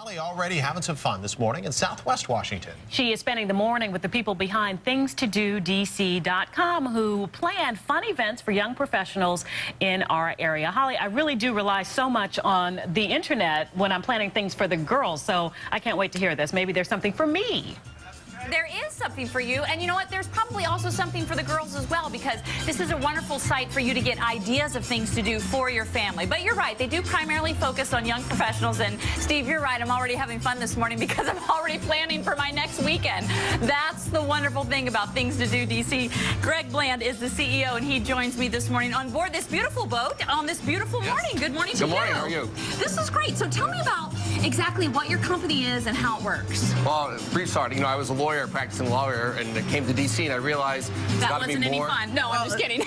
Holly already having some fun this morning in Southwest Washington. She is spending the morning with the people behind ThingsToDC.com who plan fun events for young professionals in our area. Holly, I really do rely so much on the internet when I'm planning things for the girls, so I can't wait to hear this. Maybe there's something for me. There is something for you, and you know what? There's probably also something for the girls as well, because this is a wonderful site for you to get ideas of things to do for your family. But you're right, they do primarily focus on young professionals, and Steve, you're right, I'm already having fun this morning because I'm already planning for my next weekend. That's the wonderful thing about Things to Do DC. Greg Bland is the CEO, and he joins me this morning on board this beautiful boat on this beautiful morning. Good morning to you. Good morning, how are you? This is great. So tell me about exactly what your company is and how it works. Well, brief start, I was a lawyer, practicing lawyer, and I came to D.C. and I realized it's got to be more. That wasn't any fun. No, I'm just kidding.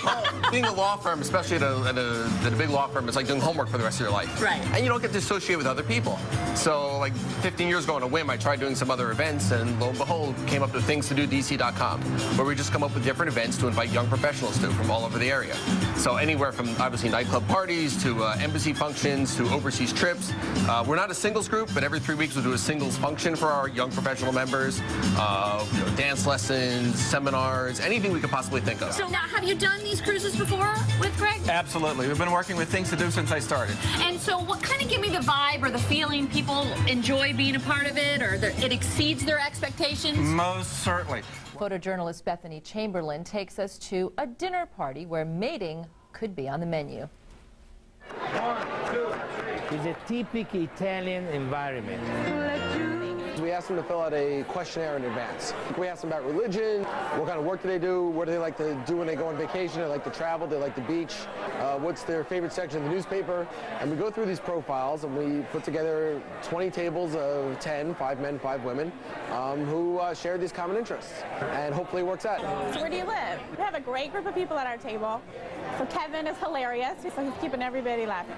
Being a law firm, especially at a big law firm, it's like doing homework for the rest of your life. Right. And you don't get to associate with other people. So, like 15 years ago on a whim, I tried doing some other events, and lo and behold, came up with ThingsToDC.com, where we just come up with different events to invite young professionals to from all over the area. So anywhere from obviously nightclub parties to embassy functions to overseas trips. We're not a singles group, but every 3 weeks we'll do a singles function for our young professional members. Dance lessons, seminars, anything we could possibly think of. So now, have you done these cruises before with Greg? Absolutely. We've been working with Things to Do since I started. And so what kind of give me the vibe or the feeling people enjoy being a part of it, or it exceeds their expectations? Most certainly. Photojournalist Bethany Chamberlain takes us to a dinner party where mating could be on the menu. 1, 2, 3. It's a typical Italian environment. We asked them to fill out a questionnaire in advance. We asked them about religion, what kind of work do they do, what do they like to do when they go on vacation, they like to travel, they like the beach, what's their favorite section of the newspaper. And we go through these profiles and we put together 20 tables of 10, 5 men, 5 women, who share these common interests. And hopefully it works out. So where do you live? We have a great group of people at our table. So Kevin is hilarious, so he's keeping everybody laughing.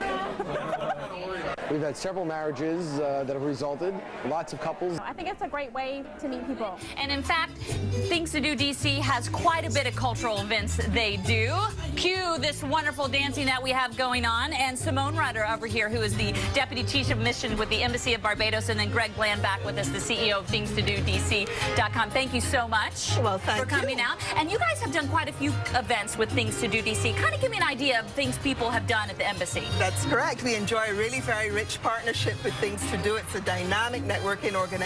We've had several marriages that have resulted, lots of couples. I think it's a great way to meet people. And in fact, Things to Do DC has quite a bit of cultural events they do. Cue this wonderful dancing that we have going on. And Simone Rudder over here, who is the Deputy Chief of Mission with the Embassy of Barbados, and then Greg Bland back with us, the CEO of ThingsToDC.com. Thank you so much for coming out. And you guys have done quite a few events with Things to Do DC. Kind of give me an idea of things people have done at the embassy. That's correct. We enjoy a really very rich partnership with Things to Do. It's a dynamic networking organization.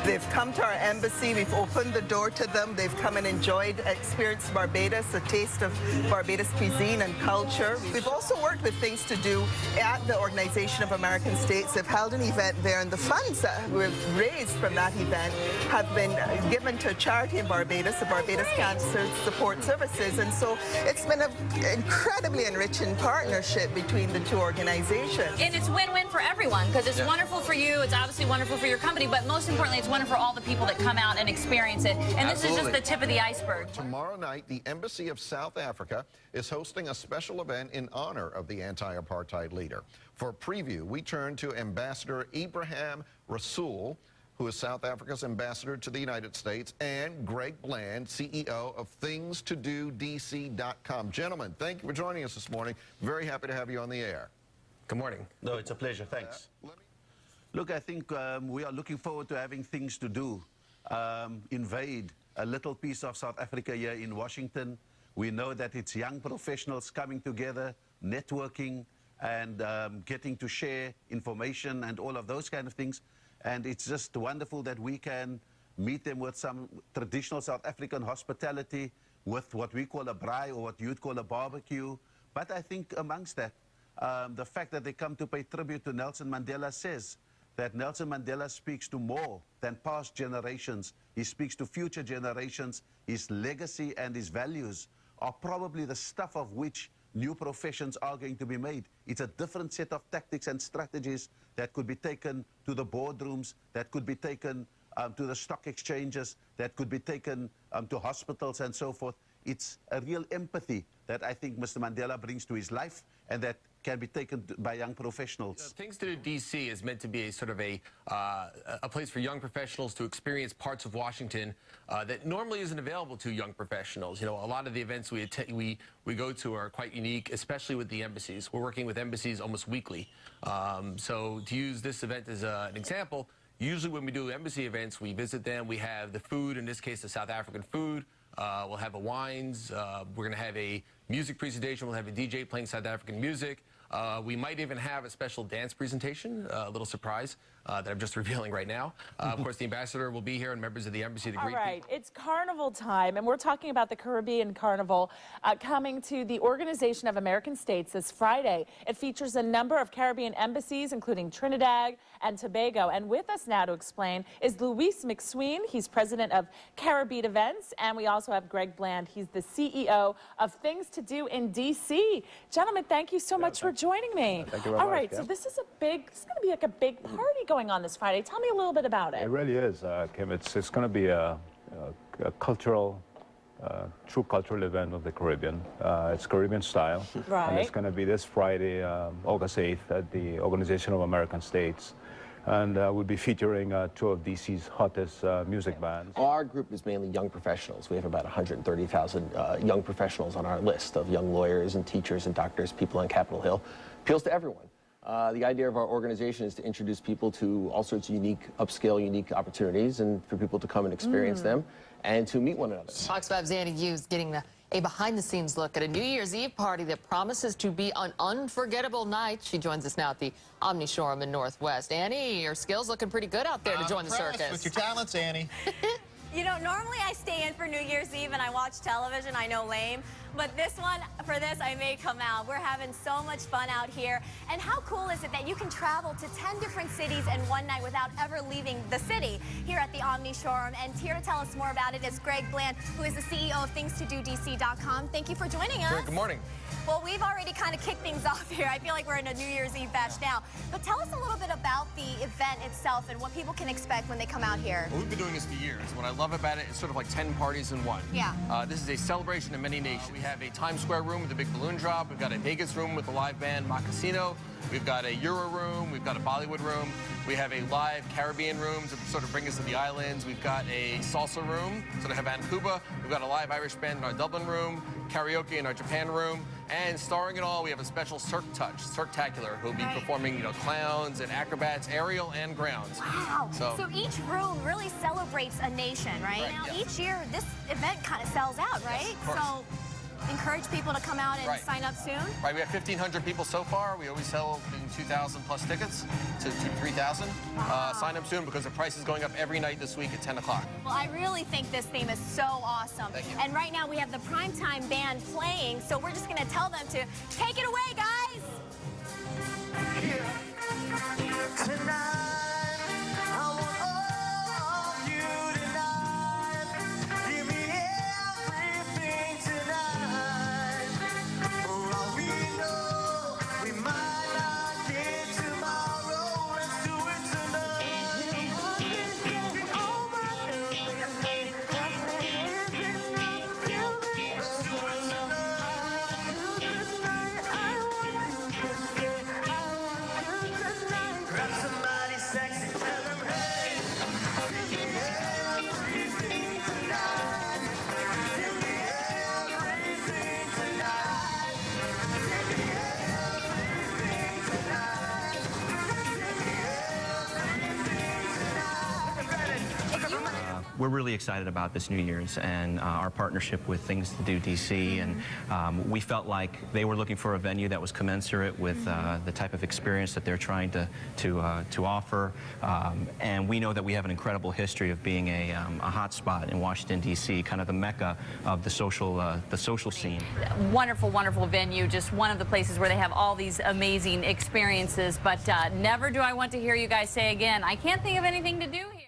They've come to our embassy. We've opened the door to them. They've come and experienced Barbados, a taste of Barbados cuisine and culture. We've also worked with Things to Do at the Organization of American States. They've held an event there, and the funds that we've raised from that event have been given to a charity in Barbados, the Barbados Cancer Support Services. And so it's been an incredibly enriching partnership between the two organizations. And it's win-win for everyone, because it's wonderful for you, it's obviously wonderful for your company, but most importantly, it's wonderful for all the people that come out and experience it. And this is just the tip of the iceberg. Tomorrow night, the Embassy of South Africa is hosting a special event in honor of the anti-apartheid leader. For a preview, we turn to Ambassador Ibrahim Rasool, who is South Africa's ambassador to the United States, and Greg Bland, CEO of ThingsToDC.com. Gentlemen, thank you for joining us this morning. Very happy to have you on the air. Good morning. No, it's a pleasure. Thanks. Look, I think we are looking forward to having Things to Do invade a little piece of South Africa here in Washington. We know that it's young professionals coming together, networking, and getting to share information and all of those kind of things. And it's just wonderful that we can meet them with some traditional South African hospitality, with what we call a braai or what you'd call a barbecue. But I think amongst that, the fact that they come to pay tribute to Nelson Mandela says that Nelson Mandela speaks to more than past generations. He speaks to future generations. His legacy and his values are probably the stuff of which new professions are going to be made. It's a different set of tactics and strategies that could be taken to the boardrooms, that could be taken to the stock exchanges, that could be taken to hospitals and so forth. It's a real empathy that I think Mr. Mandela brings to his life, and that can be taken by young professionals. Things to Do DC is meant to be a sort of a place for young professionals to experience parts of Washington that normally isn't available to young professionals. You know, a lot of the events we go to are quite unique, especially with the embassies. We're working with embassies almost weekly. So to use this event as an example, usually when we do embassy events, we visit them. We have the food, in this case, the South African food. We'll have the wines. We're going to have a music presentation. We'll have a DJ playing South African music. We might even have a special dance presentation, a little surprise that I'm just revealing right now. Of course, the ambassador will be here and members of the embassy. All right, it's carnival time, and we're talking about the Caribbean Carnival coming to the Organization of American States this Friday. It features a number of Caribbean embassies, including Trinidad and Tobago. And with us now to explain is Luis McSween. He's president of Caribbean Events, and we also have Greg Bland. He's the CEO of Things to Do in DC. Gentlemen, thank you so much for joining me. Thank you very much. All right, so this is going to be like a big party going on this Friday. Tell me a little bit about it. It really is, Kim. It's going to be a cultural, true cultural event of the Caribbean. It's Caribbean style. Right. And it's going to be this Friday, August 8th, at the Organization of American States. And we'll be featuring two of DC's hottest music bands. Our group is mainly young professionals. We have about 130,000 young professionals on our list of young lawyers and teachers and doctors, people on Capitol Hill. Appeals to everyone. The idea of our organization is to introduce people to all sorts of unique, upscale, unique opportunities, and for people to come and experience them and to meet one another. Fox 5's Annie Hughes getting a behind-the-scenes look at a New Year's Eve party that promises to be an unforgettable night. She joins us now at the Omni Showroom in Northwest. Annie, your skills looking pretty good out there to join the circus. With your talents, Annie. You know, normally I stay in for New Year's Eve and I watch television. I know lame. But this one, for this, I may come out. We're having so much fun out here. And how cool is it that you can travel to 10 different cities in one night without ever leaving the city here at the Omni Showroom? And here to tell us more about it is Greg Bland, who is the CEO of ThingsToDoDC.com. Thank you for joining us. Good morning. Well, we've already kind of kicked things off here. I feel like we're in a New Year's Eve bash now. But tell us a little bit about the event itself and what people can expect when they come out here. Well, we've been doing this for years. What I love about it is sort of like 10 parties in one. Yeah. This is a celebration of many nations. We have a Times Square room with a big balloon drop. We've got a Vegas room with a live band, Moccasino. We've got a Euro room. We've got a Bollywood room. We have a live Caribbean room to sort of bring us to the islands. We've got a salsa room, sort of Havana, Cuba. We've got a live Irish band in our Dublin room, karaoke in our Japan room, and starring it all, we have a special Cirque Touch, Cirque-tacular, who'll be performing, you know, clowns and acrobats, aerial and grounds. Wow. So each room really celebrates a nation, right? Now, each year, this event kind of sells out, right? Yes, of course. So encourage people to come out and sign up soon. Right, we have 1,500 people so far. We always sell 2,000 plus tickets to 3,000. Sign up soon because the price is going up every night this week at 10 o'clock. Well, I really think this theme is so awesome. Thank you. And right now we have the primetime band playing, so we're just going to tell them to take it away, guys. We're really excited about this New Year's and our partnership with Things to Do DC, and we felt like they were looking for a venue that was commensurate with the type of experience that they're trying to offer, and we know that we have an incredible history of being a hot spot in Washington DC, kind of the mecca of the social scene. Wonderful, wonderful venue, just one of the places where they have all these amazing experiences, but never do I want to hear you guys say again, I can't think of anything to do here.